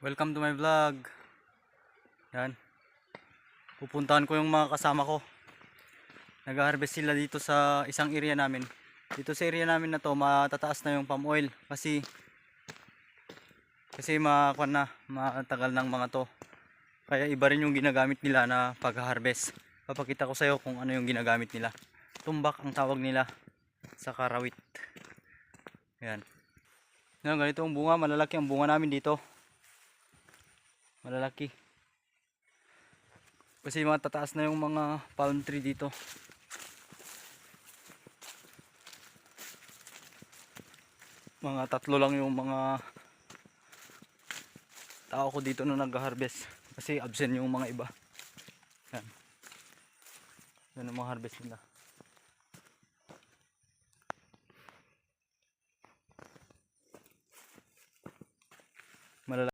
Welcome to my vlog. Yan. Pupuntahan ko yung mga kasama ko. Nag-harvest sila dito sa isang area namin. Dito sa area namin na to, matataas na yung palm oil kasi matagal ng mga to. Kaya iba rin yung ginagamit nila na pag-harvest. Papakita ko sa iyo kung ano yung ginagamit nila. Tumbak ang tawag nila sa karawit. Yan. Yan, ganito ang bunga, malalaki ang bunga namin dito. Malalaki. Kasi matataas na yung mga palm tree dito. Mga tatlo lang yung mga tao ko dito na nag-harvest. Kasi absent yung mga iba. Yan. Yan ang mga harvest nila. Malalaki.